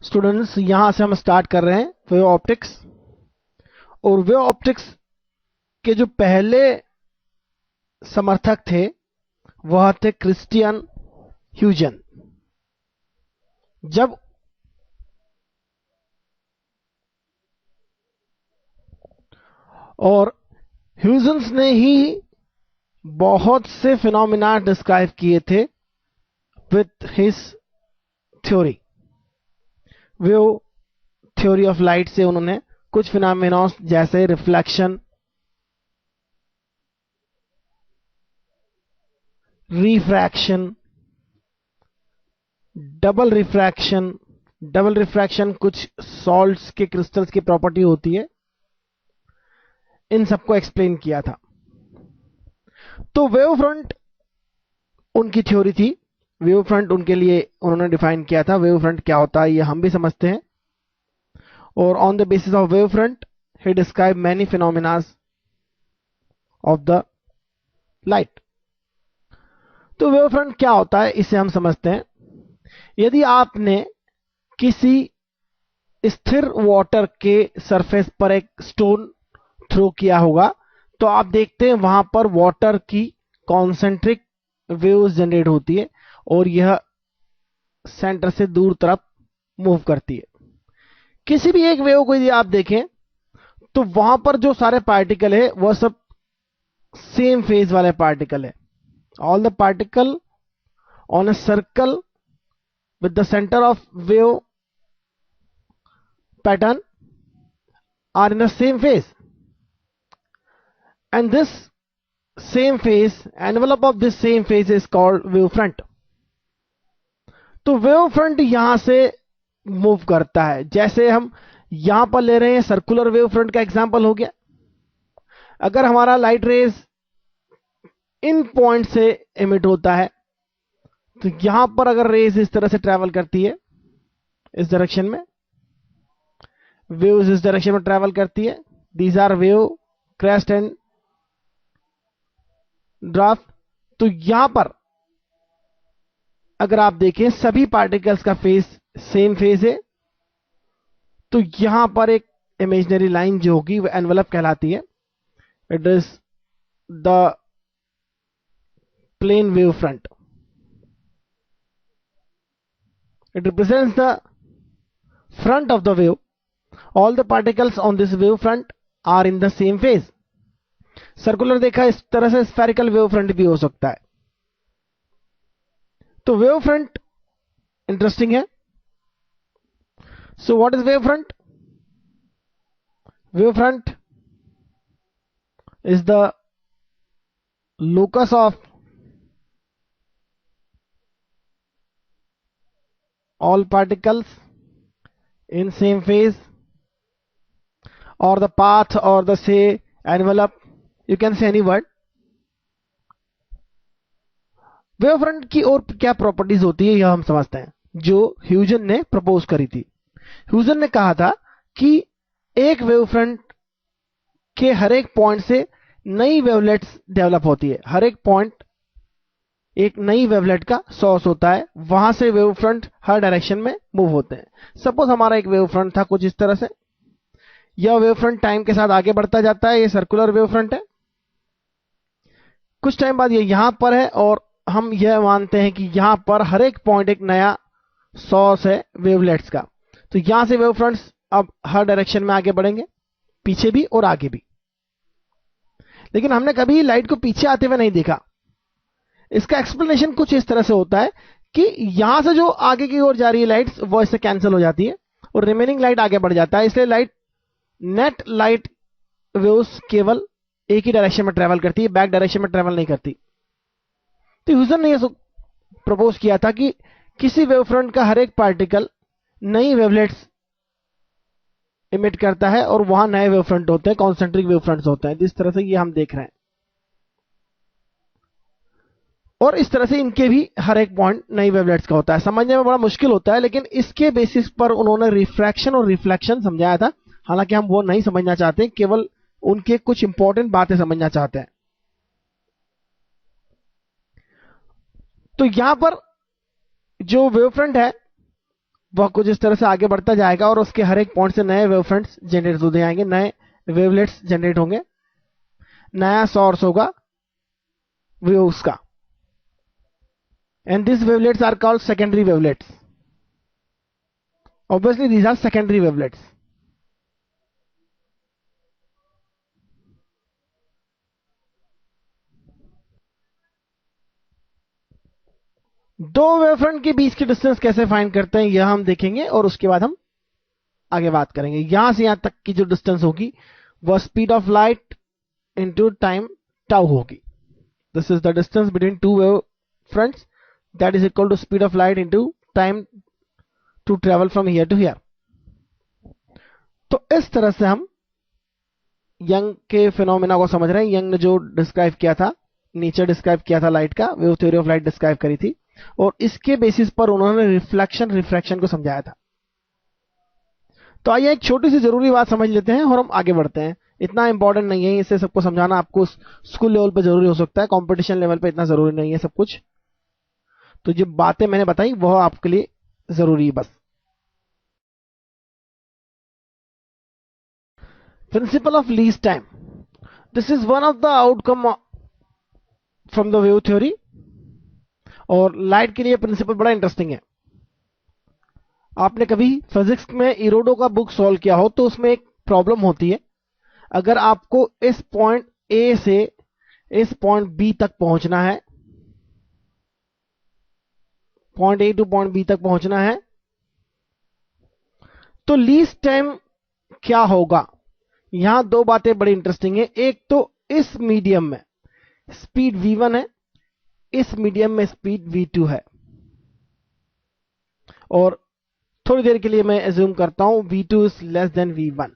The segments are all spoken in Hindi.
स्टूडेंट्स, यहां से हम स्टार्ट कर रहे हैं वेव ऑप्टिक्स। और वेव ऑप्टिक्स के जो पहले समर्थक थे वह थे क्रिस्टियन ह्यूजन। जब और ह्यूजन्स ने ही बहुत से फिनोमिना डिस्क्राइब किए थे with his theory. Wave theory of light से उन्होंने कुछ फिनोमिना जैसे reflection, refraction, double refraction. Double refraction कुछ सॉल्ट्स के क्रिस्टल्स की प्रॉपर्टी होती है, इन सबको एक्सप्लेन किया था। तो वेव फ्रंट उनकी थ्योरी थी। वेव फ्रंट उनके लिए उन्होंने डिफाइन किया था। वेव फ्रंट क्या होता है ये हम भी समझते हैं। और on the basis of wave front he describe many phenomena of the light. तो वेव फ्रंट क्या होता है इसे हम समझते हैं। यदि आपने किसी स्थिर वाटर के सरफेस पर एक स्टोन थ्रो किया होगा तो आप देखते हैं वहां पर वाटर की कॉन्सेंट्रिक वेव्स जनरेट होती है और यह सेंटर से दूर तरफ मूव करती है। किसी भी एक वेव को यदि आप देखें तो वहां पर जो सारे पार्टिकल है वह सब सेम फेज वाले पार्टिकल है। All the particle on a circle with the center of wave pattern are in the same phase, and this same phase, envelope of this same phase is called wave front. तो वेव फ्रंट यहां से मूव करता है। जैसे हम यहां पर ले रहे हैं सर्कुलर वेव फ्रंट का एग्जांपल हो गया। अगर हमारा लाइट रेज इन पॉइंट से एमिट होता है तो यहां पर अगर रेज इस तरह से ट्रैवल करती है, इस डायरेक्शन में वेव्स इस डायरेक्शन में ट्रैवल करती है, these are wave crest and draft. तो यहां पर अगर आप देखें सभी पार्टिकल्स का फेज सेम फेज है, तो यहां पर एक इमेजिनरी लाइन जो होगी वह एनवेलप कहलाती है। It is the plane wave front. It represents the front of the wave. All the particles on this wave front are in the same phase. Circular देखा इस तरह से स्फेरिकल वेव फ्रंट भी हो सकता है। तो वेव फ्रंट इंटरेस्टिंग है। So what is wave front? Wave front is the locus of all particles in same phase, or the path, or the say envelope, you can say any word। Wave front की और क्या प्रॉपर्टीज होती है यह हम समझते हैं, जो ह्यूजन ने प्रपोज करी थी। ह्यूजन ने कहा था कि एक वेव फ्रंट के हर एक पॉइंट से नई वेवलेट्स डेवलप होती है। हर एक पॉइंट एक नई वेवलेट का सोर्स होता है, वहां से वेव फ्रंट हर डायरेक्शन में मूव होते हैं। सपोज हमारा एक वेव फ्रंट था कुछ इस तरह से। यह वेव फ्रंट टाइम के साथ आगे बढ़ता जाता है। यह सर्कुलर वेव फ्रंट है। कुछ टाइम बाद ये यहां पर है और हम यह मानते हैं कि यहां पर हर एक पॉइंट एक नया सोर्स है वेवलेट्स का। तो यहां से वेव फ्रंट्स अब हर डायरेक्शन में आगे बढ़ेंगे, पीछे भी और आगे भी। लेकिन हमने कभी लाइट को पीछे आते हुए नहीं देखा। इसका एक्सप्लेनेशन कुछ इस तरह से होता है कि यहां से जो आगे की ओर जा रही है लाइट्स वो इससे कैंसिल हो जाती है और रिमेनिंग लाइट आगे बढ़ जाता है। इसलिए नेट लाइट वेव्स केवल एक ही डायरेक्शन में ट्रेवल करती है, बैक डायरेक्शन में ट्रेवल नहीं करती। तो ह्यूजन ने यह प्रपोज किया था कि किसी वेव फ्रंट का हर एक पार्टिकल नई वेवलेट्स इमिट करता है और वहां नए वेव फ्रंट होते हैं, कॉन्सेंट्रिक वेव फ्रंट्स होते हैं, जिस तरह से ये हम देख रहे हैं। और इस तरह से इनके भी हर एक पॉइंट नई वेवलेट्स का होता है। समझने में बड़ा मुश्किल होता है, लेकिन इसके बेसिस पर उन्होंने रिफ्रैक्शन और रिफ्लेक्शन समझाया था। हालांकि हम वो नहीं समझना चाहते, केवल उनके कुछ इंपॉर्टेंट बातें समझना चाहते हैं। तो यहां पर जो वेव फ्रंट है वह कुछ इस तरह से आगे बढ़ता जाएगा और उसके हर एक पॉइंट से नए वेव फ्रंट्स जनरेट होते जाएंगे, नए वेवलेट्स जनरेट होंगे, नया सोर्स होगा वेव्स का, and this wavelets are called secondary wavelets. Obviously these are secondary wavelets. दो वेवफ्रंट के बीच की डिस्टेंस कैसे फाइंड करते हैं यह हम देखेंगे और उसके बाद हम आगे बात करेंगे. यहां से यहां तक की जो डिस्टेंस होगी वह speed of light into time tau होगी. This is the distance between two wave fronts, that is equal to speed of light into time to travel from here to here. तो इस तरह से हम यंग के फिनोमेना को समझ रहे हैं. यंग ने जो डिस्क्राइब किया था, नेचर डिस्क्राइब किया था लाइट का, wave theory of light describe करी थी और इसके बेसिस पर उन्होंने रिफ्लेक्शन रिफ्रैक्शन को समझाया था. तो आइए एक छोटी सी जरूरी बात समझ लेते हैं और हम आगे बढ़ते हैं. इतना इंपॉर्टेंट नहीं है, इसे सबको समझाना आपको स्कूल लेवल पे जरूरी हो सकता है, कंपटीशन लेवल पे इतना जरूरी नहीं है सब कुछ. तो जो बातें मैंने बताई वह आपके लिए जरूरी है बस. Principle of least time, this is one of the outcome from the wave theory. और लाइट के लिए प्रिंसिपल बड़ा इंटरेस्टिंग है. आपने कभी फिजिक्स में इरोडो का बुक सॉल्व किया हो तो उसमें एक प्रॉब्लम होती है. अगर आपको इस पॉइंट ए से इस पॉइंट बी तक पहुंचना है, point A to point B तक पहुंचना है, तो लीस्ट टाइम क्या होगा. यहां दो बातें बड़ी इंटरेस्टिंग है. एक तो इस मीडियम में स्पीड v1 है, इस मीडियम में स्पीड v2 है, और थोड़ी देर के लिए मैं एज्यूम करता हूं v2 is less than v1.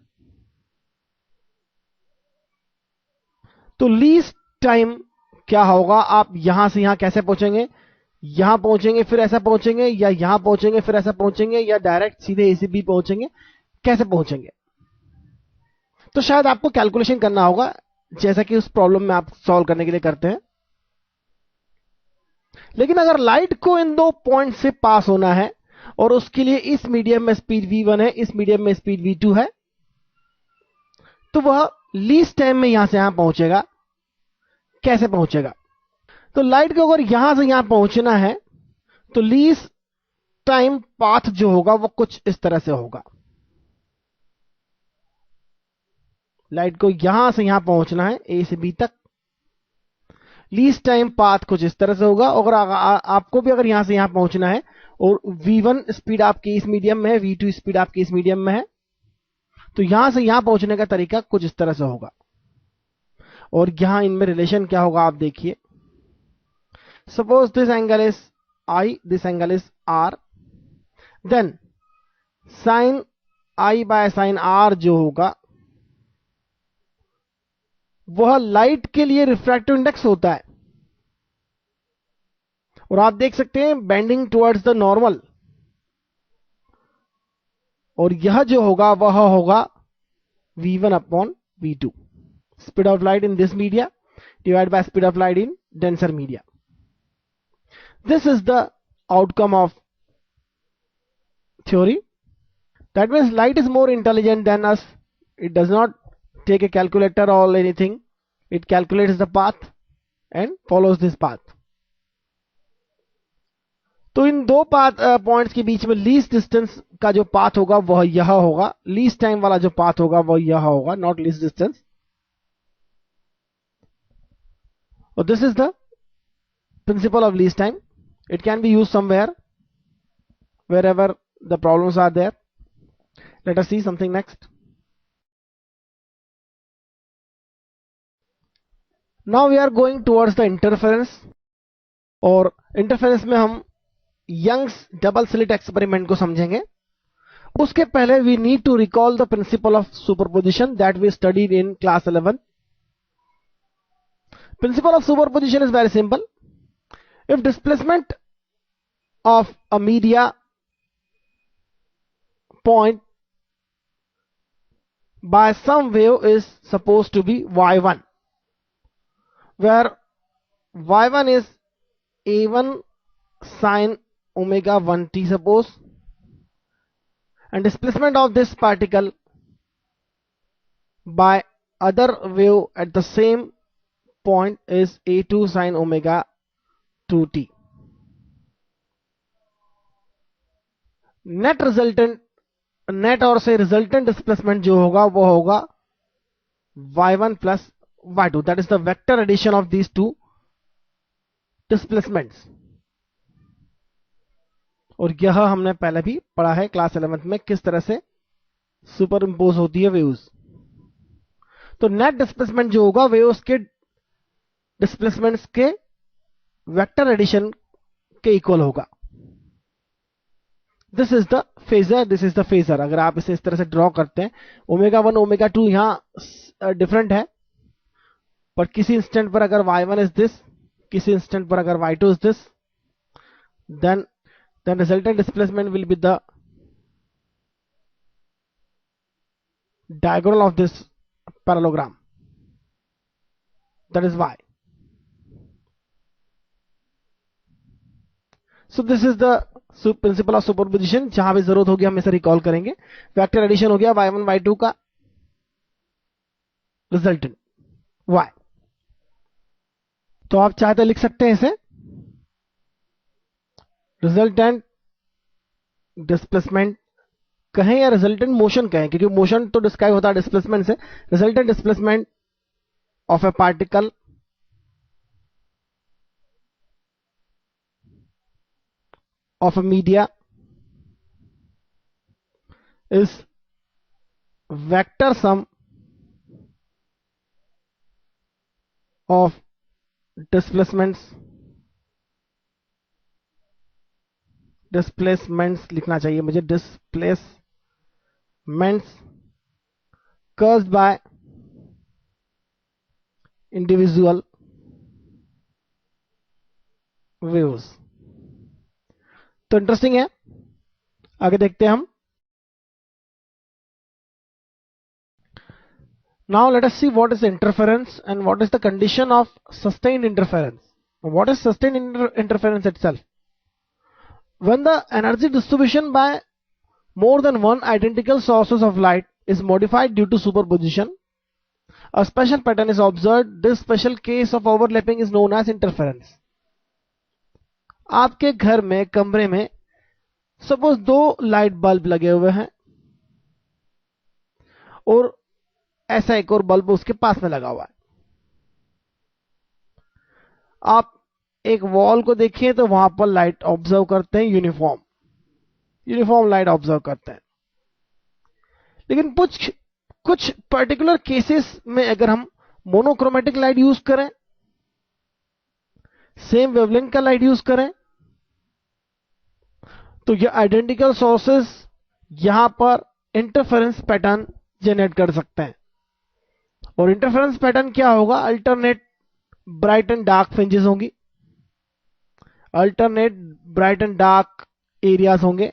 तो लीस्ट टाइम क्या होगा. आप यहां से यहां कैसे पहुंचेंगे, यहां पहुंचेंगे फिर ऐसा पहुंचेंगे, या यहां पहुंचेंगे फिर ऐसा पहुंचेंगे, या डायरेक्ट सीधे ए से बी पहुंचेंगे, कैसे पहुंचेंगे. तो शायद आपको कैलकुलेशन करना होगा जैसा कि उस प्रॉब्लम में आप सॉल्व करने के लिए करते हैं. लेकिन अगर लाइट को इन दो पॉइंट से पास होना है और उसके लिए इस मीडियम में स्पीड v1 है, इस मीडियम में स्पीड v2 है, तो वह लीस्ट टाइम में यहां से यहां पहुंचेगा. कैसे पहुंचेगा. तो लाइट को अगर यहां से यहां पहुंचना है तो लीस्ट टाइम पाथ जो होगा वो कुछ इस तरह से होगा. लाइट को यहां से यहां पहुंचना है ए से बी तक, लीस्ट टाइम पाथ कुछ इस तरह से होगा. और आपको भी अगर यहां से यहां पहुंचना है और v1 स्पीड आपकी इस मीडियम में है, v2 स्पीड आपकी इस मीडियम में है, तो यहां से यहां पहुंचने का तरीका कुछ इस तरह से होगा. और यहां इनमें रिलेशन क्या होगा आप देखिए. Suppose this angle is I, this angle is R, then sine I by sine R जो होगा वह लाइट के लिए रिफ्रैक्टिव इंडेक्स होता है. और आप देख सकते हैं बेंडिंग टुवर्ड्स द नॉर्मल. और यह जो होगा वह होगा v1 upon v2, speed of light in this media divide by speed of light in denser media. This is the outcome of theory. That means light is more intelligent than us. It does not take a calculator or anything. It calculates the path and follows this path. तो इन दो पाथ पॉइंट्स के बीच में लीस्ट डिस्टेंस का जो पाथ होगा वह यह होगा. लीस्ट टाइम वाला जो पाथ होगा वह यह होगा, नॉट लीस्ट डिस्टेंस. और this is the principle of least time. It can be use somewhere wherever the problems are there. Let us see something next. Now we are going towards the interference. और इंटरफेरेंस में हम यंग्स डबल स्लिट एक्सपेरिमेंट को समझेंगे. उसके पहले we need to recall the principle of superposition that we studied in class 11. Principle of superposition is very simple. If displacement of a media point by some wave is supposed to be y1, where y1 is a1 sine omega 1t suppose, and displacement of this particle by other wave at the same point is a2 sin omega 2t. Net और से रिजल्टेंट डिस्प्लेसमेंट जो होगा वो होगा y1 plus y2, that is the vector addition of these two displacements. और यह हमने पहले भी पढ़ा है क्लास 11th में किस तरह से सुपर इंपोज होती है वेव्स। तो नेट डिस्प्लेसमेंट जो होगा वेव्स के डिस्प्लेसमेंट्स के वेक्टर एडिशन के इक्वल होगा। This is the phasor, this is the phasor. अगर आप इसे इस तरह से ड्रॉ करते हैं, ओमेगा 1 ओमेगा 2 यहां डिफरेंट है, पर किसी इंस्टेंट पर अगर y1 इज दिस, किसी इंस्टेंट पर अगर y2 is this, then resultant displacement will be the diagonal of this parallelogram, that is y. So this is the principle of superposition। जहां भी जरूरत होगी हम इसे रिकॉल करेंगे। वेक्टर एडिशन हो गया y1 y2 का, रिजल्टेंट y। तो आप चाहते लिख सकते हैं इसे रिजल्टेंट डिस्प्लेसमेंट कहें या रिजल्टेंट मोशन कहें, क्योंकि मोशन तो डिस्क्राइब होता है डिस्प्लेसमेंट से। Resultant displacement of A particle of A media is vector sum of displacements लिखना चाहिए मुझे, displacements caused by individual waves. तो इंटरेस्टिंग है, आगे देखते हैं हम। Now let us see what is interference and what is the condition of sustained interference. What is sustained interference itself? When the energy distribution by more than one identical sources of light is modified due to superposition, a special pattern is observed. This special case of overlapping is known as interference. आपके घर में, कमरे में सपोज 2 लाइट बल्ब लगे हुए हैं और ऐसा एक और बल्ब उसके पास में लगा हुआ है। आप एक वॉल को देखिए तो वहां पर लाइट ऑब्जर्व करते हैं, यूनिफॉर्म लाइट ऑब्जर्व करते हैं। लेकिन कुछ पर्टिकुलर केसेस में अगर हम मोनोक्रोमेटिक लाइट यूज करें, सेम वेवलेंथ का लाइट यूज करें, तो ये आइडेंटिकल सोर्सेस यहां पर इंटरफेरेंस पैटर्न जनरेट कर सकते हैं। और इंटरफेरेंस पैटर्न क्या होगा? Alternate bright and dark fringes होंगी, alternate bright and dark areas होंगे,